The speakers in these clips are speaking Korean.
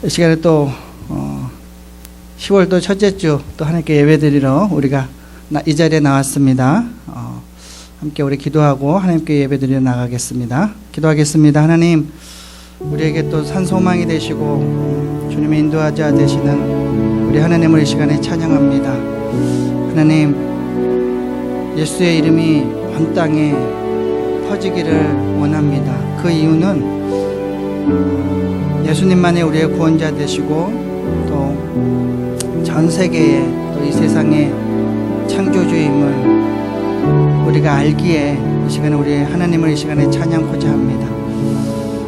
이 시간에 또 10월도 첫째 주 또 하나님께 예배드리러 우리가 이 자리에 나왔습니다. 함께 우리 기도하고 하나님께 예배드리러 나가겠습니다. 기도하겠습니다. 하나님, 우리에게 또 산소망이 되시고 주님의 인도하자 되시는 우리 하나님을 이 시간에 찬양합니다. 하나님, 예수의 이름이 온 땅에 퍼지기를 원합니다. 그 이유는 예수님만이 우리의 구원자 되시고 또 전 세계에 또 이 세상의 창조주임을 우리가 알기에 이 시간에 우리 하나님을 이 시간에 찬양하고자 합니다.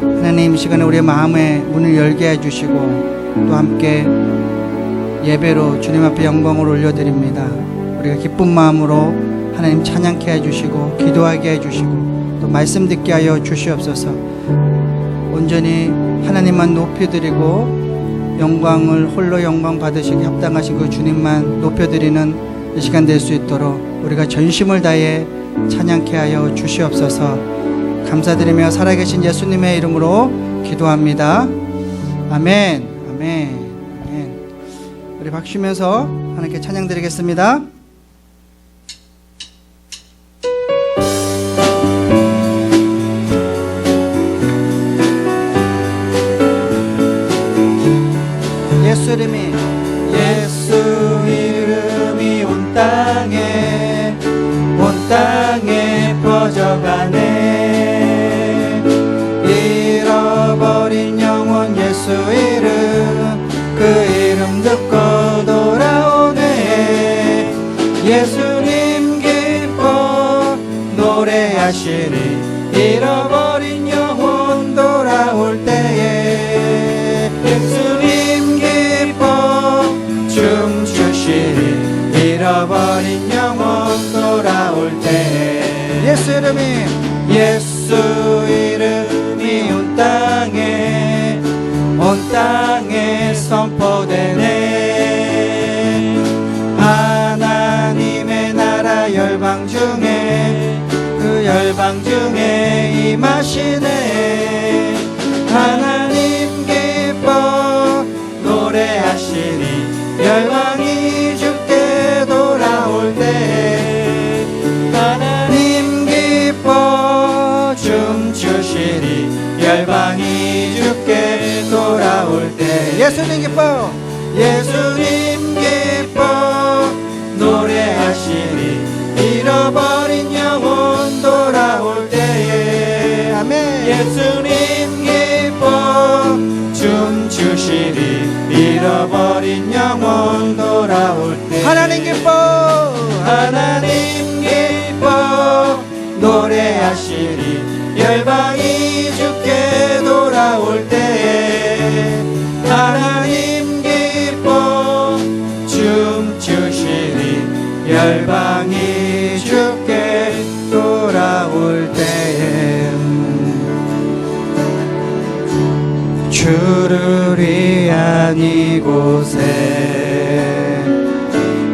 하나님, 이 시간에 우리의 마음의 문을 열게 해주시고 또 함께 예배로 주님 앞에 영광을 올려드립니다. 우리가 기쁜 마음으로 하나님 찬양케 해주시고 기도하게 해주시고 또 말씀 듣게 하여 주시옵소서. 온전히 하나님만 높여드리고 영광을 홀로 영광 받으시기 합당하신 그 주님만 높여드리는 이 시간 될 수 있도록 우리가 전심을 다해 찬양케 하여 주시옵소서. 감사드리며 살아계신 예수님의 이름으로 기도합니다. 아멘. 아멘. 아멘. 우리 박수 치면서 하나님께 찬양 드리겠습니다. 예수 이름이 온 땅에 퍼져가네. 잃어버린 영혼 예수 이름, 그 이름 듣고 돌아오네. 예수님 기뻐 노래하시리. 잃어버린 영혼 돌아올 때에 예수님 춤추시리. 잃어버린 영혼 돌아올 때 예수 이름이 온 땅에 선포되네. 하나님의 나라 열방 중에 그 열방 중에 임하시네. 하나님 기뻐 노래하시리. 열방이 주께 돌아올 때 하나님 기뻐 춤추시리. 열방이 주께 돌아올 때 예수님 기뻐 노래하시리. 잃어버린 영혼 돌아올 때에 아멘. 예수님 기뻐 춤추시리. 잃어버린 영혼 돌아올 때 하나님 기뻐 노래하시리. 열방이 주께 돌아올 때에 하나님 기뻐 춤추시리. 열방이 주께 돌아올 때에 주를 위한 이곳에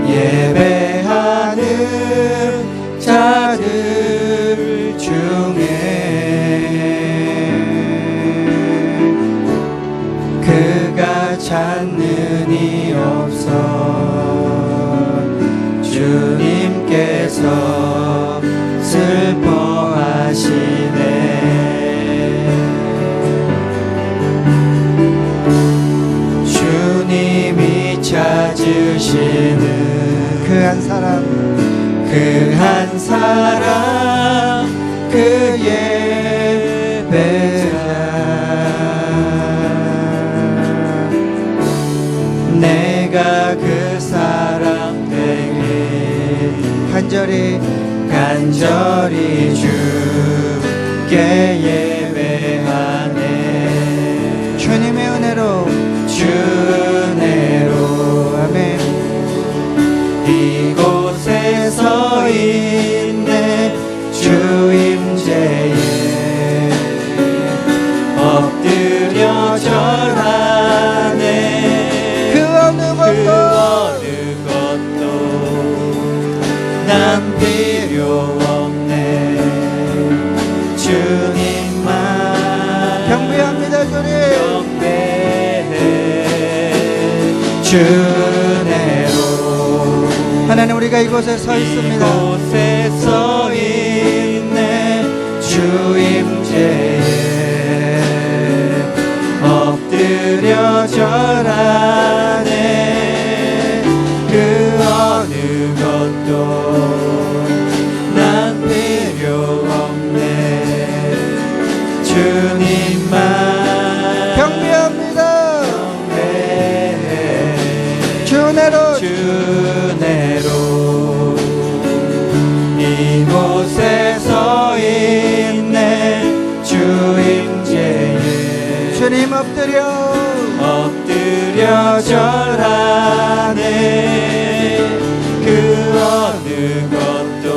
예배하는 자들 중에 그가 찾는 이 없어. 주님께서 슬퍼하시네. 주님이 찾으시는 그 한 사람 그 예배자. 내가 그 사람 되게 간절히 주께 예배하네. 주님의 은혜로 아멘. 이곳에 서 있네. 주 임재에 엎드려 절하네. 그 어느 것도 난 필요 없네. 주님 주내로 하나님, 우리가 이곳에 서 있습니다. 이곳에 서 있네. 주임제에 엎드려 절하네. 그 어느 것도 난 필요 없네. 주님만 경배합니다. 경배해. 주내로 주내로 이곳에 서 있네. 주임제에 주님 엎드려 절하네. 그 어느 것도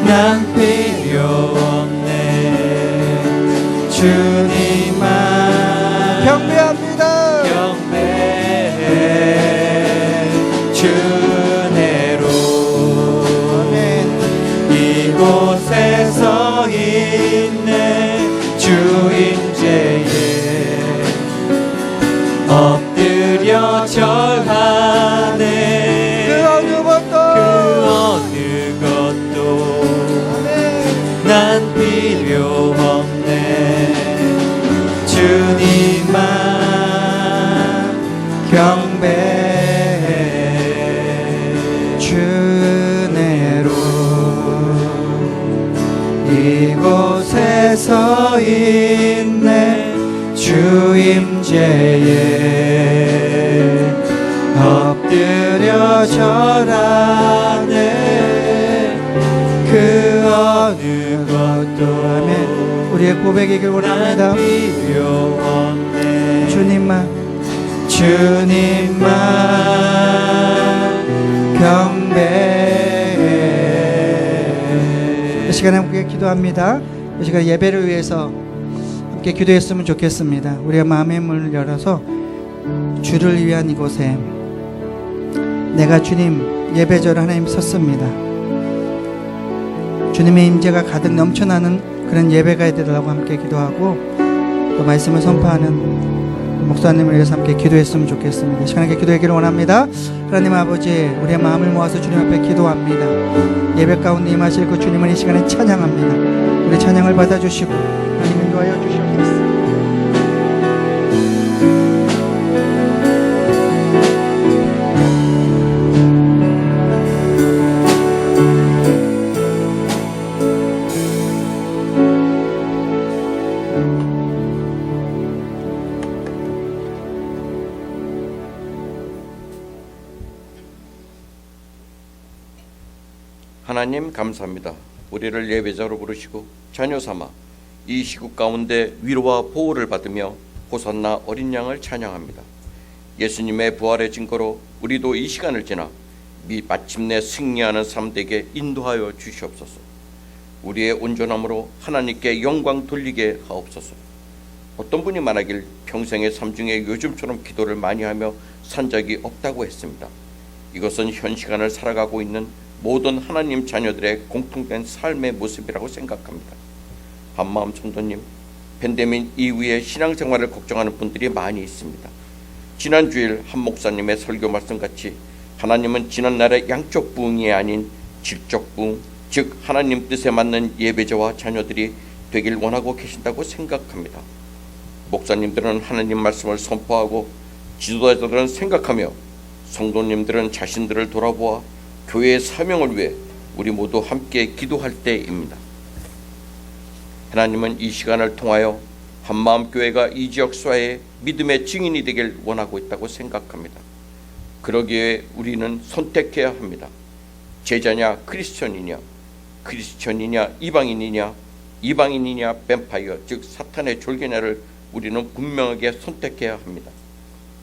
난 필요 없네. 주님만 경배합니다. 경배해. 주내로 아멘. 이곳에 서 있네. 주임제에 엎드려 절하네. 그 어느 것도 아멘. 난 필요 없네. 주님만 경배해. 주내로 이곳에 서 있네. 주임제에 엎드려 절하네. 그 어느 것도 아멘. 우리의 고백이길 원합니다. 난 필요 없네. 주님만 경배해. 이 시간에 함께 기도합니다. 이 시간 예배를 위해서 함께 기도했으면 좋겠습니다. 우리의 마음의 문을 열어서 주를 위한 이곳에 내가 주님 예배자로 하나님 섰습니다. 주님의 임재가 가득 넘쳐나는 그런 예배가 되라고 함께 기도하고 또 말씀을 선포하는 목사님을 위해서 함께 기도했으면 좋겠습니다. 이 시간에 기도하기를 원합니다. 하나님 아버지, 우리의 마음을 모아서 주님 앞에 기도합니다. 예배 가운데 임하실 그 주님을 이 시간에 찬양합니다. 우리 찬양을 받아주시고 하나님 인도하여 주시옵소서. 하나님 감사합니다. 우리를 예배자로 부르시고 자녀 삼아 이 시국 가운데 위로와 보호를 받으며 호산나 어린 양을 찬양합니다. 예수님의 부활의 증거로 우리도 이 시간을 지나 마침내 승리하는 삶 되게 인도하여 주시옵소서. 우리의 온전함으로 하나님께 영광 돌리게 하옵소서. 어떤 분이 말하길 평생의 삶 중에 요즘처럼 기도를 많이 하며 산 적이 없다고 했습니다. 이것은 현 시간을 살아가고 있는 모든 하나님 자녀들의 공통된 삶의 모습이라고 생각합니다. 한마음 성도님, 팬데믹 이후에 신앙생활을 걱정하는 분들이 많이 있습니다. 지난 주일 한 목사님의 설교 말씀같이 하나님은 지난날의 양적 부흥이 아닌 질적 부흥, 즉 하나님 뜻에 맞는 예배자와 자녀들이 되길 원하고 계신다고 생각합니다. 목사님들은 하나님 말씀을 선포하고 지도자들은 생각하며 성도님들은 자신들을 돌아보아 교회의 사명을 위해 우리 모두 함께 기도할 때입니다. 하나님은 이 시간을 통하여 한마음교회가 이 지역 사회의 믿음의 증인이 되길 원하고 있다고 생각합니다. 그러기에 우리는 선택해야 합니다. 제자냐 크리스천이냐, 크리스천이냐 이방인이냐, 이방인이냐 뱀파이어 즉 사탄의 졸개냐를 우리는 분명하게 선택해야 합니다.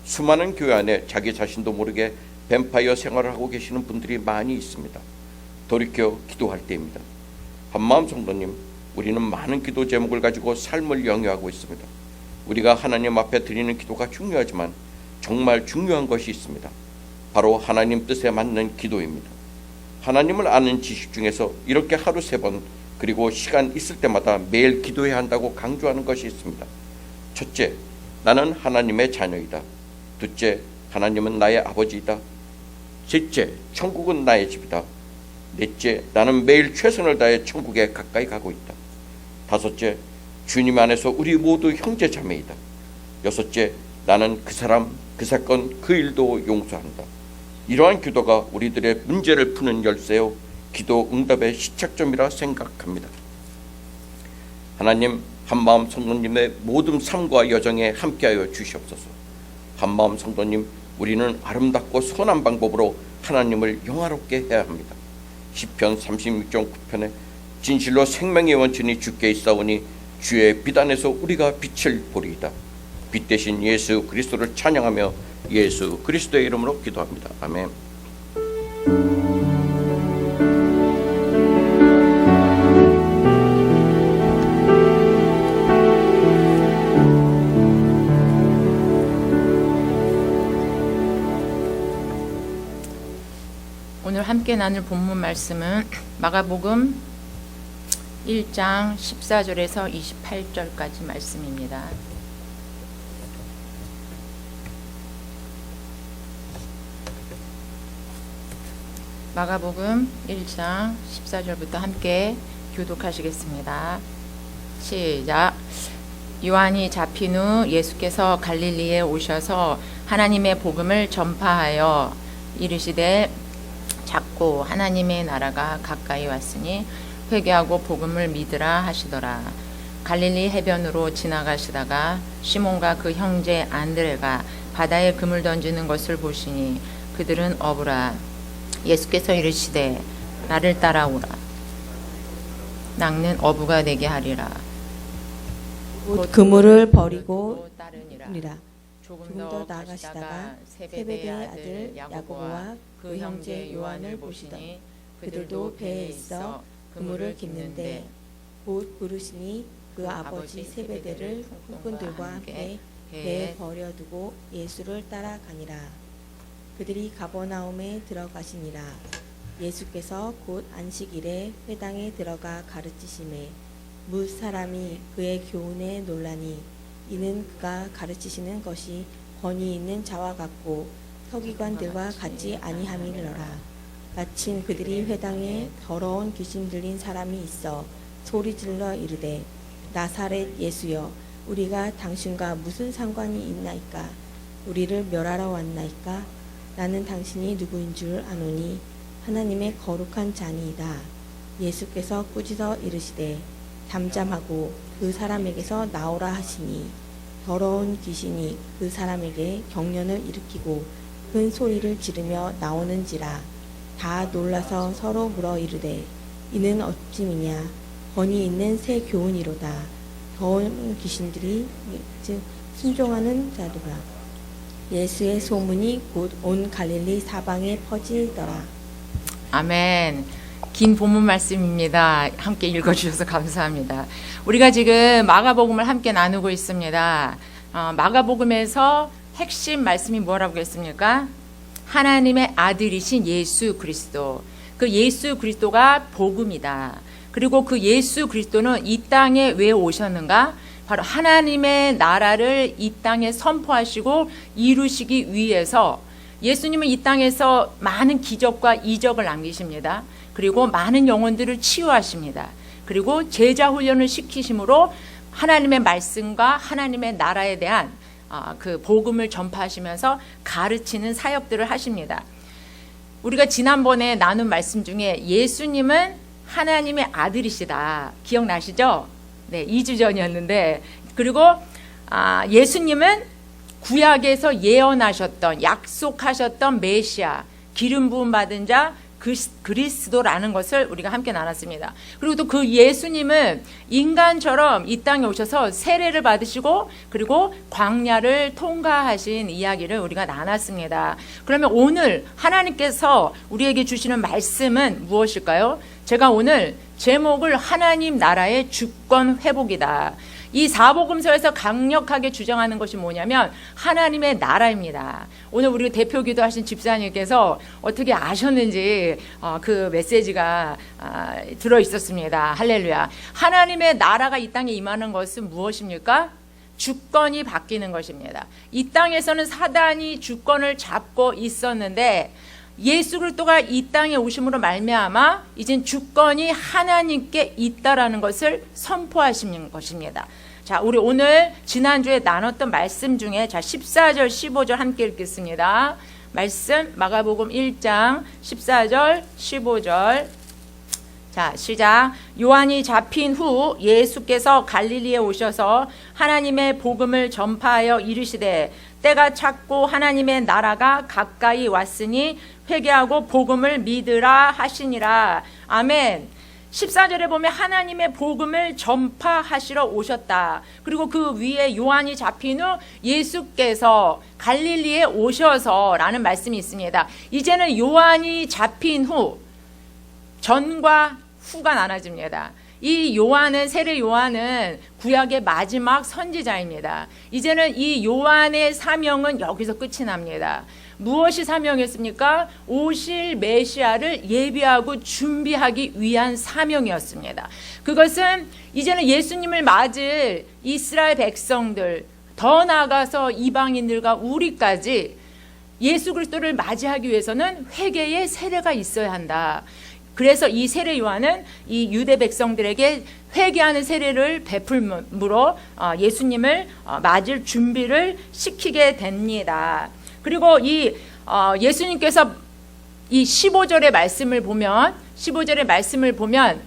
수많은 교회 안에 자기 자신도 모르게 뱀파이어 생활을 하고 계시는 분들이 많이 있습니다. 돌이켜 기도할 때입니다. 한마음 성도님, 우리는 많은 기도 제목을 가지고 삶을 영위하고 있습니다. 우리가 하나님 앞에 드리는 기도가 중요하지만 정말 중요한 것이 있습니다. 바로 하나님 뜻에 맞는 기도입니다. 하나님을 아는 지식 중에서 이렇게 하루 3번 그리고 시간 있을 때마다 매일 기도해야 한다고 강조하는 것이 있습니다. 첫째, 나는 하나님의 자녀이다. 둘째, 하나님은 나의 아버지이다. 셋째, 천국은 나의 집이다. 넷째, 나는 매일 최선을 다해 천국에 가까이 가고 있다. 다섯째, 주님 안에서 우리 모두 형제 자매이다. 여섯째, 나는 그 사람, 그 사건, 그 일도 용서한다. 이러한 기도가 우리들의 문제를 푸는 열쇠요, 기도 응답의 시작점이라 생각합니다. 하나님, 한마음 성도님의 모든 삶과 여정에 함께하여 주시옵소서. 한마음 성도님, 우리는 아름답고 선한 방법으로 하나님을 영화롭게 해야 합니다. 시편 36.9편에 진실로 생명의 원천이 주께 있사오니 주의 빛 안에서 우리가 빛을 보리이다. 빛 대신 예수 그리스도를 찬양하며 예수 그리스도의 이름으로 기도합니다. 아멘. 오늘 함께 나눌 본문 말씀은 마가복음 1장 14절에서 28절까지 말씀입니다. 마가복음 1장 14절부터 함께 교독하시겠습니다. 시작. 요한이 잡힌 후 예수께서 갈릴리에 오셔서 하나님의 복음을 전파하여 이르시되 작고 하나님의 나라가 가까이 왔으니 회개하고 복음을 믿으라 하시더라. 갈릴리 해변으로 지나가시다가 시몬과 그 형제 안드레가 바다에 금을 던지는 것을 보시니 그들은 어부라. 예수께서 이르시되 나를 따라오라. 낚는 어부가 되게 하리라. 곧 그물을 버리고 따르니라. 조금 더 나아가시다가 세베대의 아들 야고보와 그 형제 요한을 보시더니 그들도 배에 있어 그물을 깁는데 곧 부르시니 그 아버지 세베대를 후꾼들과 함께 배에 버려두고 예수를 따라가니라. 그들이 가버나움에 들어가시니라. 예수께서 곧 안식일에 회당에 들어가 가르치심에 뭇 사람이 그의 교훈에 놀라니 이는 그가 가르치시는 것이 권위 있는 자와 같고 서기관들과 같지 아니함이니라. 마침 그들이 회당에 더러운 귀신 들린 사람이 있어 소리질러 이르되 나사렛 예수여, 우리가 당신과 무슨 상관이 있나이까? 우리를 멸하러 왔나이까? 나는 당신이 누구인 줄 아노니 하나님의 거룩한 자니이다. 예수께서 꾸짖어 이르시되 잠잠하고 그 사람에게서 나오라 하시니 더러운 귀신이 그 사람에게 경련을 일으키고 큰 소리를 지르며 나오는지라. 다 놀라서 서로 물어 이르되 이는 어찌미냐? 권위 있는 새 교훈이로다. 더러운 귀신들이 즉 순종하는 자도라. 예수의 소문이 곧 온 갈릴리 사방에 퍼지더라. 아멘. 긴 본문 말씀입니다. 함께 읽어주셔서 감사합니다. 우리가 지금 마가복음을 함께 나누고 있습니다. 마가복음에서 핵심 말씀이 뭐라고 했습니까? 하나님의 아들이신 예수 그리스도. 그 예수 그리스도가 복음이다. 그리고 그 예수 그리스도는 이 땅에 왜 오셨는가? 바로 하나님의 나라를 이 땅에 선포하시고 이루시기 위해서 예수님은 이 땅에서 많은 기적과 이적을 남기십니다. 그리고 많은 영혼들을 치유하십니다. 그리고 제자 훈련을 시키심으로 하나님의 말씀과 하나님의 나라에 대한 그 복음을 전파하시면서 가르치는 사역들을 하십니다. 우리가 지난번에 나눈 말씀 중에 예수님은 하나님의 아들이시다. 기억나시죠? 네, 2주 전이었는데, 그리고 예수님은 구약에서 예언하셨던, 약속하셨던 메시아, 기름 부음 받은 자 그리스도라는 것을 우리가 함께 나눴습니다. 그리고 또 그 예수님은 인간처럼 이 땅에 오셔서 세례를 받으시고 그리고 광야를 통과하신 이야기를 우리가 나눴습니다. 그러면 오늘 하나님께서 우리에게 주시는 말씀은 무엇일까요? 제가 오늘 제목을 하나님 나라의 주권 회복이다. 이 사복음서에서 강력하게 주장하는 것이 뭐냐면 하나님의 나라입니다. 오늘 우리 대표 기도하신 집사님께서 어떻게 아셨는지 그 메시지가 들어있었습니다. 할렐루야. 하나님의 나라가 이 땅에 임하는 것은 무엇입니까? 주권이 바뀌는 것입니다. 이 땅에서는 사단이 주권을 잡고 있었는데 예수 그리스도가 이 땅에 오심으로 말미암아 이젠 주권이 하나님께 있다라는 것을 선포하시는 것입니다. 자, 우리 오늘 지난주에 나눴던 말씀 중에 14절 15절 함께 읽겠습니다. 말씀 마가복음 1장 14절 15절. 자, 시작. 요한이 잡힌 후 예수께서 갈릴리에 오셔서 하나님의 복음을 전파하여 이르시되 때가 찼고 하나님의 나라가 가까이 왔으니 회개하고 복음을 믿으라 하시니라. 아멘. 14절에 보면 하나님의 복음을 전파하시러 오셨다. 그리고 그 위에 요한이 잡힌 후 예수께서 갈릴리에 오셔서 라는 말씀이 있습니다. 이제는 요한이 잡힌 후 전과 후가 나눠집니다. 이 요한은, 세례 요한은 구약의 마지막 선지자입니다. 이제는 이 요한의 사명은 여기서 끝이 납니다. 무엇이 사명이었습니까? 오실 메시아를 예비하고 준비하기 위한 사명이었습니다. 그것은 이제는 예수님을 맞을 이스라엘 백성들, 더 나아가서 이방인들과 우리까지 예수 그리스도를 맞이하기 위해서는 회개의 세례가 있어야 한다. 그래서 이 세례 요한은 이 유대 백성들에게 회개하는 세례를 베풀므로 예수님을 맞을 준비를 시키게 됩니다. 그리고 이 예수님께서 이 15절의 말씀을 보면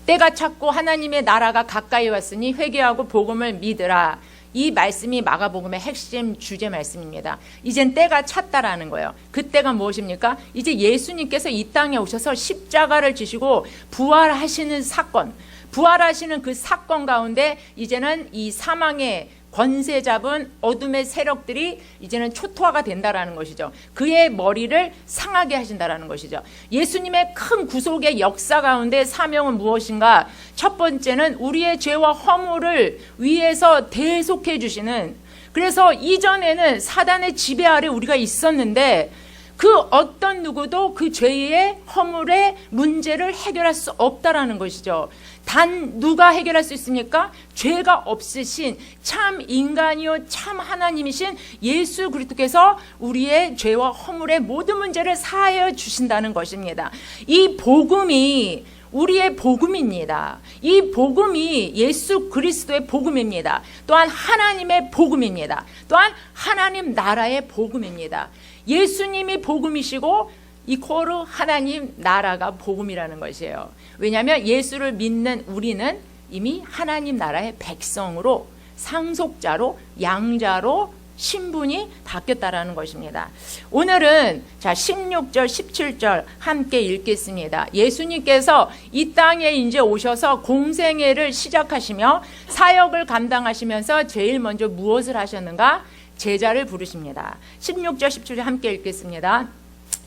때가 찼고 하나님의 나라가 가까이 왔으니 회개하고 복음을 믿으라. 이 말씀이 마가복음의 핵심 주제 말씀입니다. 이젠 때가 찼다라는 거예요. 그 때가 무엇입니까? 이제 예수님께서 이 땅에 오셔서 십자가를 지시고 부활하시는 사건, 부활하시는 그 사건 가운데 이제는 이 사망의 권세 잡은 어둠의 세력들이 이제는 초토화가 된다라는 것이죠. 그의 머리를 상하게 하신다라는 것이죠. 예수님의 큰 구속의 역사 가운데 사명은 무엇인가? 첫 번째는 우리의 죄와 허물을 위에서 대속해 주시는, 그래서 이전에는 사단의 지배 아래 우리가 있었는데 그 어떤 누구도 그 죄의 허물의 문제를 해결할 수 없다라는 것이죠. 단 누가 해결할 수 있습니까? 죄가 없으신 참 인간이요 참 하나님이신 예수 그리스도께서 우리의 죄와 허물의 모든 문제를 사하여 주신다는 것입니다. 이 복음이 우리의 복음입니다. 이 복음이 예수 그리스도의 복음입니다. 또한 하나님의 복음입니다. 또한 하나님 나라의 복음입니다. 예수님이 복음이시고 이코르 하나님 나라가 복음이라는 것이에요. 왜냐하면 예수를 믿는 우리는 이미 하나님 나라의 백성으로, 상속자로, 양자로 신분이 바뀌었다라는 것입니다. 오늘은 16절 17절 함께 읽겠습니다. 예수님께서 이 땅에 이제 오셔서 공생애를 시작하시며 사역을 감당하시면서 제일 먼저 무엇을 하셨는가? 제자를 부르십니다. 16절 17절 함께 읽겠습니다.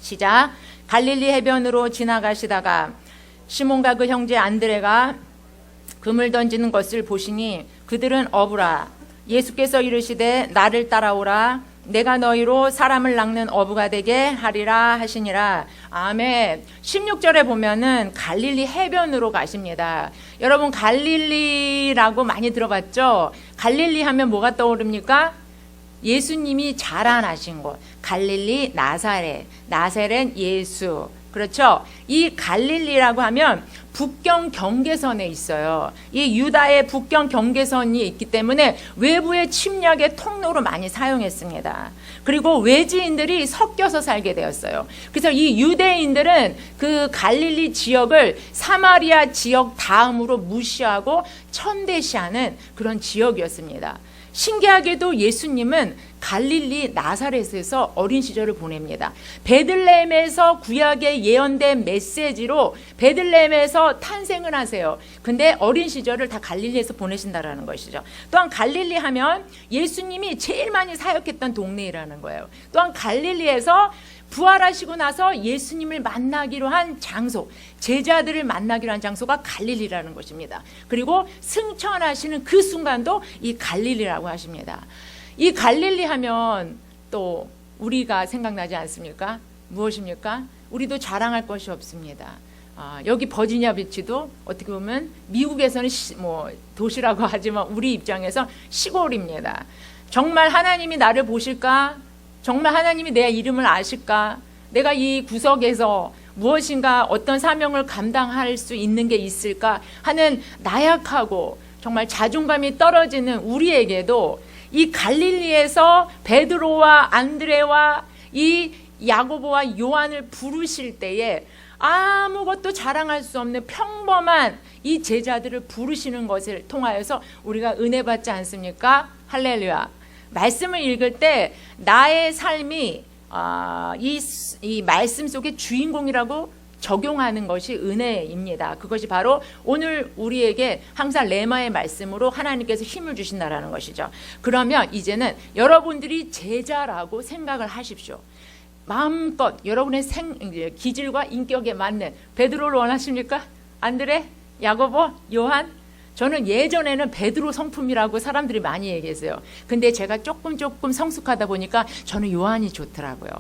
시작. 갈릴리 해변으로 지나가시다가 시몬과 그 형제 안드레가 금을 던지는 것을 보시니 그들은 어부라. 예수께서 이르시되 나를 따라오라. 내가 너희로 사람을 낚는 어부가 되게 하리라 하시니라. 아멘. 16절에 보면은 갈릴리 해변으로 가십니다. 여러분 갈릴리라고 많이 들어봤죠? 갈릴리 하면 뭐가 떠오릅니까? 예수님이 자라나신 곳, 갈릴리 나사렛, 나사렛 예수. 그렇죠? 이 갈릴리라고 하면 북경 경계선에 있어요. 이 유다의 북경 경계선이 있기 때문에 외부의 침략의 통로로 많이 사용했습니다. 그리고 외지인들이 섞여서 살게 되었어요. 그래서 이 유대인들은 그 갈릴리 지역을 사마리아 지역 다음으로 무시하고 천대시하는 그런 지역이었습니다. 신기하게도 예수님은 갈릴리 나사렛에서 어린 시절을 보냅니다. 베들레헴에서 구약에 예언된 메시지로 베들레헴에서 탄생을 하세요. 근데 어린 시절을 다 갈릴리에서 보내신다라는 것이죠. 또한 갈릴리 하면 예수님이 제일 많이 사역했던 동네라는 거예요. 또한 갈릴리에서 부활하시고 나서 예수님을 만나기로 한 장소, 제자들을 만나기로 한 장소가 갈릴리라는 것입니다. 그리고 승천하시는 그 순간도 이 갈릴리라고 하십니다. 이 갈릴리 하면 또 우리가 생각나지 않습니까? 무엇입니까? 우리도 자랑할 것이 없습니다. 여기 버지니아 비치도 어떻게 보면 미국에서는 도시라고 하지만 우리 입장에서 시골입니다. 정말 하나님이 나를 보실까? 정말 하나님이 내 이름을 아실까? 내가 이 구석에서 무엇인가 어떤 사명을 감당할 수 있는 게 있을까 하는 나약하고 정말 자존감이 떨어지는 우리에게도 이 갈릴리에서 베드로와 안드레와 이 야고보와 요한을 부르실 때에 아무것도 자랑할 수 없는 평범한 이 제자들을 부르시는 것을 통하여서 우리가 은혜 받지 않습니까? 할렐루야. 말씀을 읽을 때 나의 삶이 이 말씀 속의 주인공이라고 적용하는 것이 은혜입니다. 그것이 바로 오늘 우리에게 항상 레마의 말씀으로 하나님께서 힘을 주신다라는 것이죠. 그러면 이제는 여러분들이 제자라고 생각을 하십시오. 마음껏 여러분의 기질과 인격에 맞는 베드로를 원하십니까? 안드레, 야고보, 요한? 저는 예전에는 베드로 성품이라고 사람들이 많이 얘기했어요. 근데 제가 조금 성숙하다 보니까 저는 요한이 좋더라고요.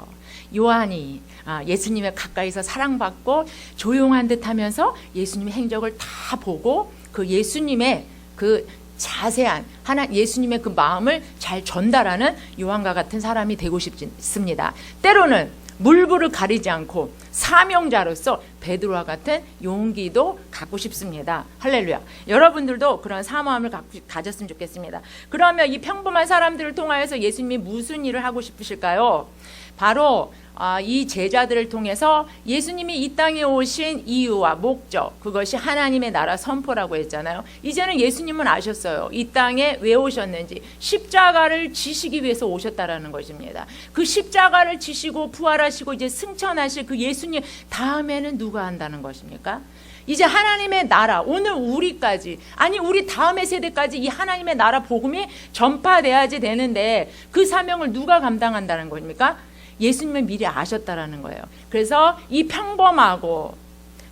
요한이 예수님의 가까이서 사랑받고 조용한 듯 하면서 예수님의 행적을 다 보고 그 예수님의 그 자세한 예수님의 그 마음을 잘 전달하는 요한과 같은 사람이 되고 싶습니다. 때로는 물불을 가리지 않고 사명자로서 베드로와 같은 용기도 갖고 싶습니다. 할렐루야. 여러분들도 그런 사모함을 가졌으면 좋겠습니다. 그러면 이 평범한 사람들을 통하여서 예수님이 무슨 일을 하고 싶으실까요? 바로 이 제자들을 통해서 예수님이 이 땅에 오신 이유와 목적, 그것이 하나님의 나라 선포라고 했잖아요. 이제는 예수님은 아셨어요. 이 땅에 왜 오셨는지. 십자가를 지시기 위해서 오셨다라는 것입니다. 그 십자가를 지시고 부활하시고 이제 승천하실 그 예수님 다음에는 누가 한다는 것입니까? 이제 하나님의 나라, 오늘 우리까지, 아니 우리 다음의 세대까지 이 하나님의 나라 복음이 전파돼야지 되는데 그 사명을 누가 감당한다는 겁니까? 예수님을 미리 아셨다라는 거예요. 그래서 이 평범하고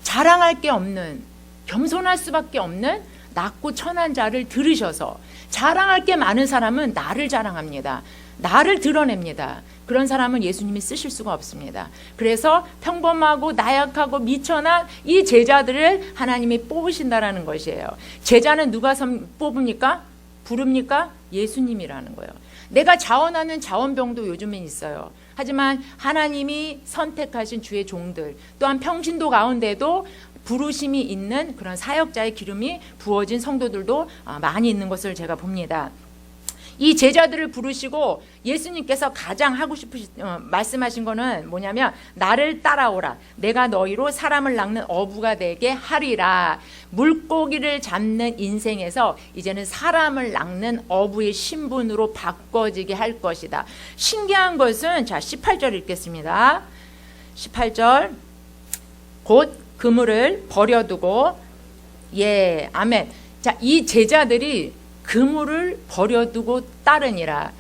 자랑할 게 없는, 겸손할 수밖에 없는 낮고 천한 자를 들으셔서 자랑할 게 많은 사람은 나를 자랑합니다. 나를 드러냅니다. 그런 사람은 예수님이 쓰실 수가 없습니다. 그래서 평범하고 나약하고 미천한 이 제자들을 하나님이 뽑으신다라는 것이에요. 제자는 누가 뽑습니까? 부릅니까? 예수님이라는 거예요. 내가 자원하는 자원병도 요즘엔 있어요. 하지만 하나님이 선택하신 주의 종들, 또한 평신도 가운데도 부르심이 있는 그런 사역자의 기름이 부어진 성도들도 많이 있는 것을 제가 봅니다. 이 제자들을 부르시고 예수님께서 가장 하고 말씀하신 거는 뭐냐면 나를 따라오라. 내가 너희로 사람을 낚는 어부가 되게 하리라. 물고기를 잡는 인생에서 이제는 사람을 낚는 어부의 신분으로 바꿔지게 할 것이다. 신기한 것은 자 18절 읽겠습니다. 18절 곧 그물을 버려두고 아멘. 자, 이 제자들이 그물을 버려두고 따르니라.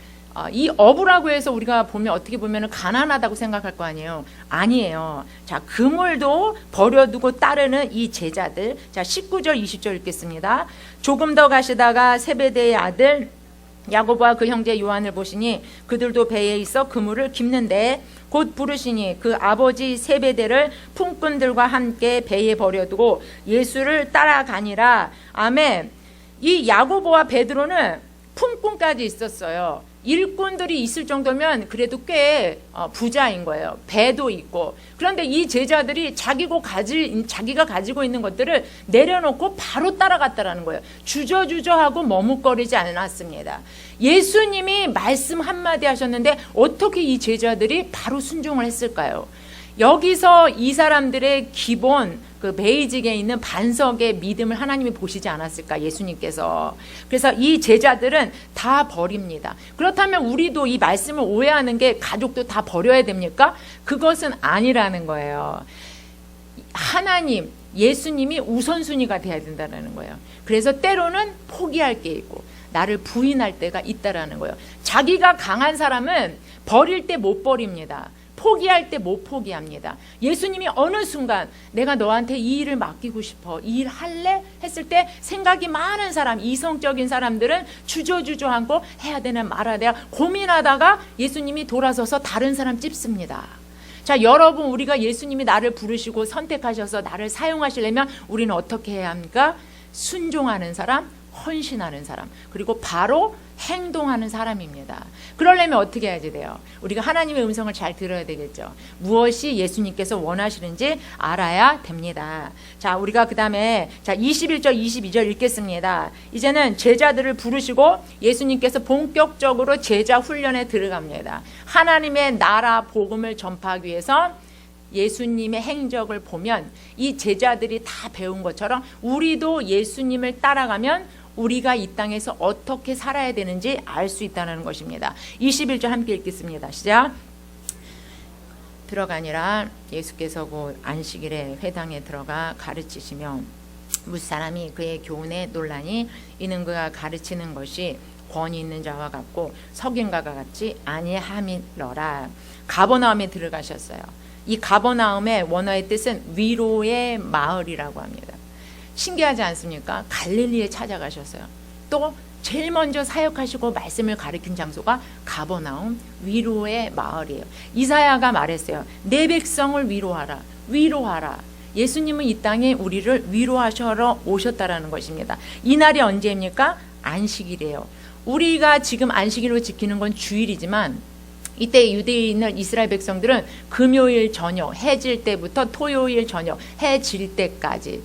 이 어부라고 해서 우리가 보면 어떻게 보면 가난하다고 생각할 거 아니에요. 아니에요. 자, 그물도 버려두고 따르는 이 제자들. 자, 19절 20절 읽겠습니다. 조금 더 가시다가 세베대의 아들 야고보와 그 형제 요한을 보시니 그들도 배에 있어 그물을 깁는데 곧 부르시니 그 아버지 세베대를 품꾼들과 함께 배에 버려두고 예수를 따라가니라. 아멘. 이 야고보와 베드로는 품꾼까지 있었어요. 일꾼들이 있을 정도면 그래도 꽤 부자인 거예요. 배도 있고. 그런데 이 제자들이 자기가 가지고 있는 것들을 내려놓고 바로 따라갔다라는 거예요. 주저주저하고 머뭇거리지 않았습니다. 예수님이 말씀 한마디 하셨는데 어떻게 이 제자들이 바로 순종을 했을까요? 여기서 이 사람들의 기본 그 베이직에 있는 반석의 믿음을 하나님이 보시지 않았을까, 예수님께서. 그래서 이 제자들은 다 버립니다. 그렇다면 우리도 이 말씀을 오해하는 게 가족도 다 버려야 됩니까? 그것은 아니라는 거예요. 하나님, 예수님이 우선순위가 돼야 된다는 거예요. 그래서 때로는 포기할 게 있고 나를 부인할 때가 있다라는 거예요. 자기가 강한 사람은 버릴 때 못 버립니다. 포기할 때 못 포기합니다. 예수님이 어느 순간 내가 너한테 이 일을 맡기고 싶어, 이 일 할래? 했을 때 생각이 많은 사람, 이성적인 사람들은 주저주저하고 해야 되나 말아야 되나 고민하다가 예수님이 돌아서서 다른 사람 찝습니다. 자, 여러분, 우리가 예수님이 나를 부르시고 선택하셔서 나를 사용하시려면 우리는 어떻게 해야 합니까? 순종하는 사람, 헌신하는 사람, 그리고 바로 행동하는 사람입니다. 그러려면 어떻게 해야지 돼요? 우리가 하나님의 음성을 잘 들어야 되겠죠. 무엇이 예수님께서 원하시는지 알아야 됩니다. 자, 우리가 그 다음에 21절 22절 읽겠습니다. 이제는 제자들을 부르시고 예수님께서 본격적으로 제자 훈련에 들어갑니다. 하나님의 나라 복음을 전파하기 위해서 예수님의 행적을 보면 이 제자들이 다 배운 것처럼 우리도 예수님을 따라가면 우리가 이 땅에서 어떻게 살아야 되는지 알 수 있다는 것입니다. 21절 함께 읽겠습니다. 시작. 들어가니라. 예수께서 곧 안식일에 회당에 들어가 가르치시며 무사람이 그의 교훈에 논란이 이는 그가 가르치는 것이 권위 있는 자와 같고 석인가가 같지 아니함이러라. 가버나움에 들어가셨어요. 이 가버나움의 원어의 뜻은 위로의 마을이라고 합니다. 신기하지 않습니까? 갈릴리에 찾아가셨어요. 또 제일 먼저 사역하시고 말씀을 가르친 장소가 가버나움, 위로의 마을이에요. 이사야가 말했어요. 내 백성을 위로하라. 위로하라. 예수님은 이 땅에 우리를 위로하셔러 오셨다라는 것입니다. 이 날이 언제입니까? 안식일이에요. 우리가 지금 안식일로 지키는 건 주일이지만 이때 유대인을 이스라엘 백성들은 금요일 저녁 해 질 때부터 토요일 저녁 해 질 때까지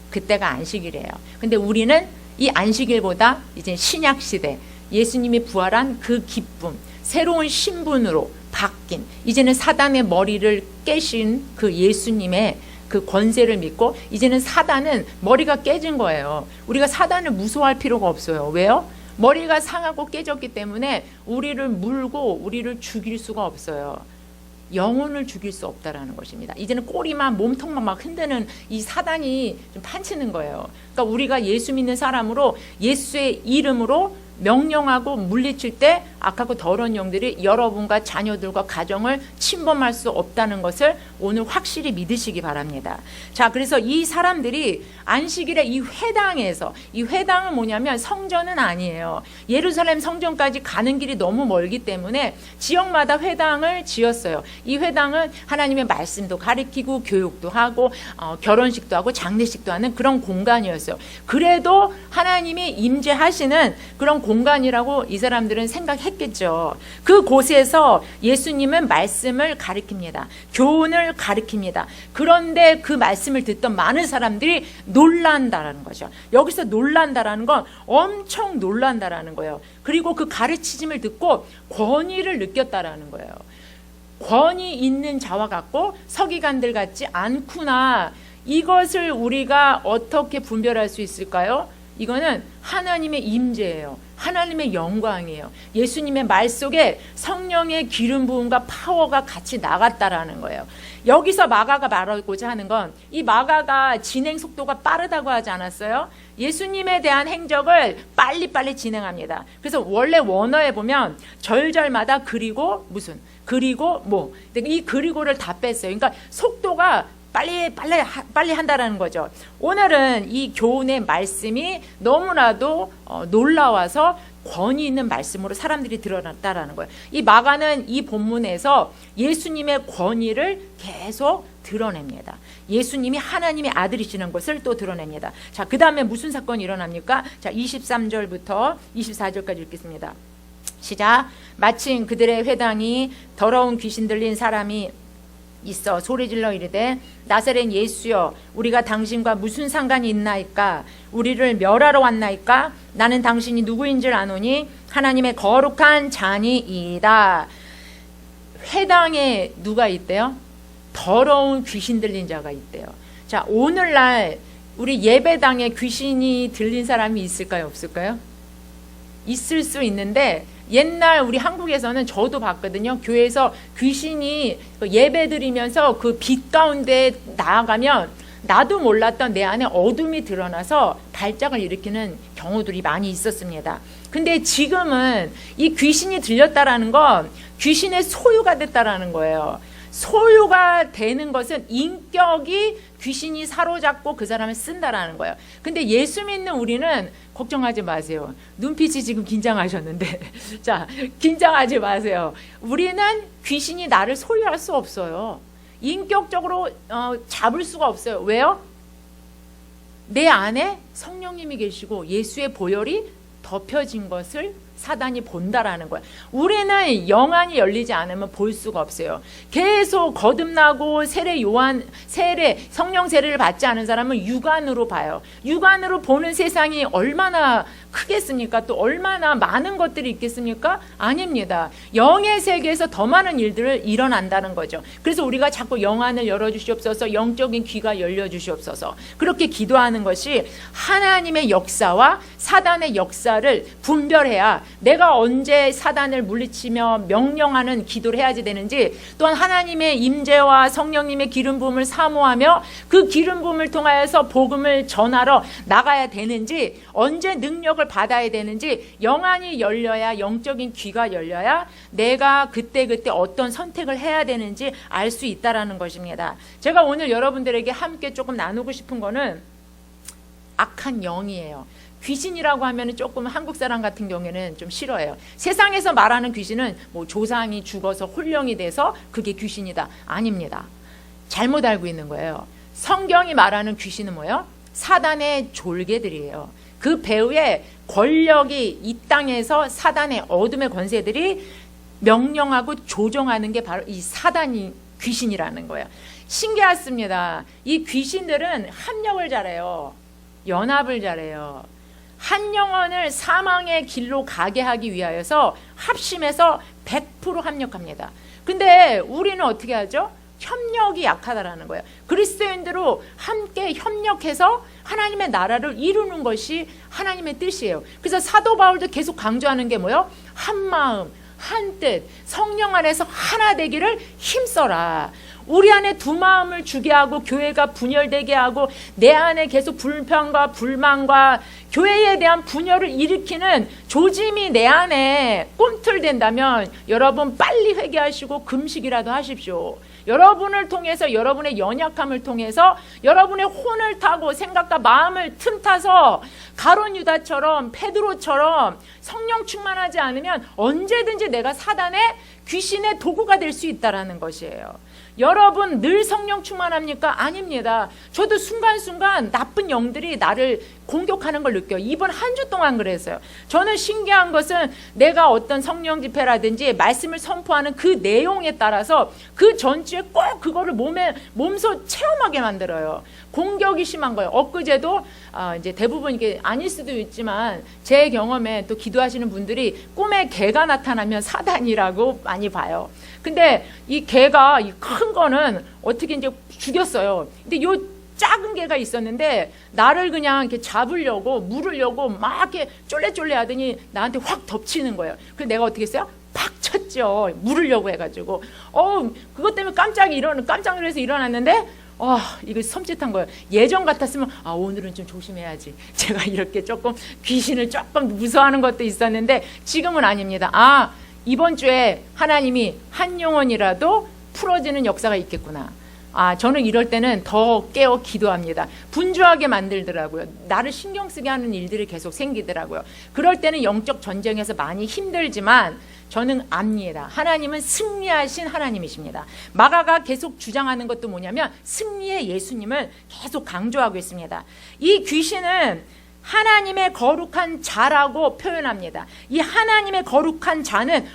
그때가 안식일이에요. 근데 우리는 이 안식일보다 이제 신약 시대 예수님이 부활한 그 기쁨, 새로운 신분으로 바뀐 이제는 사단의 머리를 깨신 그 예수님의 그 권세를 믿고 이제는 사단은 머리가 깨진 거예요. 우리가 사단을 무서워할 필요가 없어요. 왜요? 머리가 상하고 깨졌기 때문에 우리를 물고 우리를 죽일 수가 없어요. 영혼을 죽일 수 없다라는 것입니다. 이제는 꼬리만 몸통만 막 흔드는 이 사단이 좀 판치는 거예요. 그러니까 우리가 예수 믿는 사람으로 예수의 이름으로 명령하고 물리칠 때 악하고 더러운 영들이 여러분과 자녀들과 가정을 침범할 수 없다는 것을 오늘 확실히 믿으시기 바랍니다. 자, 그래서 이 사람들이 안식일에 이 회당에서, 이 회당은 뭐냐면 성전은 아니에요. 예루살렘 성전까지 가는 길이 너무 멀기 때문에 지역마다 회당을 지었어요. 이 회당은 하나님의 말씀도 가르치고 교육도 하고 결혼식도 하고 장례식도 하는 그런 공간이었어요. 그래도 하나님이 임재하시는 그런 공간이라고 이 사람들은 생각했겠죠. 그곳에서 예수님은 말씀을 가르칩니다. 교훈을 가르칩니다. 그런데 그 말씀을 듣던 많은 사람들이 놀란다라는 거죠. 여기서 놀란다라는 건 엄청 놀란다라는 거예요. 그리고 그 가르치심을 듣고 권위를 느꼈다라는 거예요. 권위 있는 자와 같고 서기관들 같지 않구나. 이것을 우리가 어떻게 분별할 수 있을까요? 이거는 하나님의 임재예요. 하나님의 영광이에요. 예수님의 말 속에 성령의 기름 부음과 파워가 같이 나갔다라는 거예요. 여기서 마가가 말하고자 하는 건 이 마가가 진행 속도가 빠르다고 하지 않았어요? 예수님에 대한 행적을 빨리빨리 진행합니다. 그래서 원래 원어에 보면 절절마다 그리고 무슨 그리고 뭐 이 그리고를 다 뺐어요. 그러니까 속도가 빨리 한다라는 거죠. 오늘은 이 교훈의 말씀이 너무나도 놀라워서 권위 있는 말씀으로 사람들이 드러났다라는 거예요. 이 마가는 이 본문에서 예수님의 권위를 계속 드러냅니다. 예수님이 하나님의 아들이시는 것을 또 드러냅니다. 자, 그 다음에 무슨 사건이 일어납니까? 자, 23절부터 24절까지 읽겠습니다. 시작. 마침 그들의 회당이 더러운 귀신 들린 사람이 있어 소리질러 이르되 나사렛 예수여 우리가 당신과 무슨 상관이 있나이까 우리를 멸하러 왔나이까 나는 당신이 누구인 줄 아노니 하나님의 거룩한 자니이다. 회당에 누가 있대요? 더러운 귀신 들린 자가 있대요. 자, 오늘날 우리 예배당에 귀신이 들린 사람이 있을까요? 없을까요? 있을 수 있는데 옛날 우리 한국에서는 저도 봤거든요. 교회에서 귀신이 예배 드리면서 그 빛 가운데 나아가면 나도 몰랐던 내 안에 어둠이 드러나서 발작을 일으키는 경우들이 많이 있었습니다. 근데 지금은 이 귀신이 들렸다라는 건 귀신의 소유가 됐다라는 거예요. 소유가 되는 것은 인격이 귀신이 사로잡고 그 사람을 쓴다라는 거예요. 근데 예수 믿는 우리는 걱정하지 마세요. 눈빛이 지금 긴장하셨는데 자, 긴장하지 마세요. 우리는 귀신이 나를 소유할 수 없어요. 인격적으로 잡을 수가 없어요. 왜요? 내 안에 성령님이 계시고 예수의 보혈이 덮여진 것을 사단이 본다라는 거예요. 우리는 영안이 열리지 않으면 볼 수가 없어요. 계속 거듭나고 성령 세례를 받지 않은 사람은 육안으로 봐요. 육안으로 보는 세상이 얼마나 크겠습니까? 또 얼마나 많은 것들이 있겠습니까? 아닙니다. 영의 세계에서 더 많은 일들을 일어난다는 거죠. 그래서 우리가 자꾸 영안을 열어주시옵소서, 영적인 귀가 열려주시옵소서, 그렇게 기도하는 것이 하나님의 역사와 사단의 역사를 분별해야 내가 언제 사단을 물리치며 명령하는 기도를 해야지 되는지, 또한 하나님의 임재와 성령님의 기름 부음을 사모하며 그 기름 부음을 통하여서 복음을 전하러 나가야 되는지, 언제 능력을 받아야 되는지, 영안이 열려야, 영적인 귀가 열려야 내가 그때그때 어떤 선택을 해야 되는지 알 수 있다라는 것입니다. 제가 오늘 여러분들에게 함께 조금 나누고 싶은 거는 악한 영이에요. 귀신이라고 하면 조금 한국 사람 같은 경우에는 좀 싫어해요. 세상에서 말하는 귀신은 뭐 조상이 죽어서 혼령이 돼서 그게 귀신이다. 아닙니다. 잘못 알고 있는 거예요. 성경이 말하는 귀신은 뭐예요? 사단의 졸개들이에요. 그 배후에 권력이 이 땅에서 사단의 어둠의 권세들이 명령하고 조종하는 게 바로 이 사단이 귀신이라는 거예요. 신기하습니다. 이 귀신들은 합력을 잘해요. 연합을 잘해요. 한 영혼을 사망의 길로 가게 하기 위하여서 합심해서 100% 합력합니다. 근데 우리는 어떻게 하죠? 협력이 약하다라는 거예요. 그리스도인들로 함께 협력해서 하나님의 나라를 이루는 것이 하나님의 뜻이에요. 그래서 사도 바울도 계속 강조하는 게 뭐예요? 한 마음, 한 뜻, 성령 안에서 하나 되기를 힘써라. 우리 안에 두 마음을 주게 하고 교회가 분열되게 하고 내 안에 계속 불평과 불만과 교회에 대한 분열을 일으키는 조짐이 내 안에 꿈틀댄다면 여러분 빨리 회개하시고 금식이라도 하십시오. 여러분을 통해서, 여러분의 연약함을 통해서 여러분의 혼을 타고 생각과 마음을 틈타서 가룟 유다처럼 베드로처럼 성령 충만하지 않으면 언제든지 내가 사단의 귀신의 도구가 될 수 있다라는 것이에요. 여러분 늘 성령 충만합니까? 아닙니다. 저도 순간순간 나쁜 영들이 나를 공격하는 걸 느껴요. 이번 한 주 동안 그랬어요. 저는 신기한 것은 내가 어떤 성령 집회라든지 말씀을 선포하는 그 내용에 따라서 그 전주에 꼭 그거를 몸소 체험하게 만들어요. 공격이 심한 거예요. 엊그제도 이제 대부분 이게 아닐 수도 있지만 제 경험에 또 기도하시는 분들이 꿈에 개가 나타나면 사단이라고 많이 봐요. 근데 이 개가 이 큰 거는 어떻게 이제 죽였어요. 근데 요 작은 개가 있었는데 나를 그냥 이렇게 잡으려고 물으려고 막 이렇게 쫄래쫄래 하더니 나한테 확 덮치는 거예요. 그래서 내가 어떻게 했어요? 팍 쳤죠. 물으려고 해가지고. 그것 때문에 깜짝 놀라서 일어났는데 이거 섬찟한 거예요. 예전 같았으면 오늘은 좀 조심해야지. 제가 이렇게 조금 귀신을 조금 무서워하는 것도 있었는데 지금은 아닙니다. 이번 주에 하나님이 한 영혼이라도 풀어지는 역사가 있겠구나. 저는 이럴 때는 더 깨어 기도합니다. 분주하게 만들더라고요. 나를 신경 쓰게 하는 일들이 계속 생기더라고요. 그럴 때는 영적 전쟁에서 많이 힘들지만 저는 압니다. 하나님은 승리하신 하나님이십니다. 마가가 계속 주장하는 것도 뭐냐면 승리의 예수님을 계속 강조하고 있습니다. 이 귀신은 하나님의 거룩한 자라고 표현합니다. 이 하나님의 거룩한 자는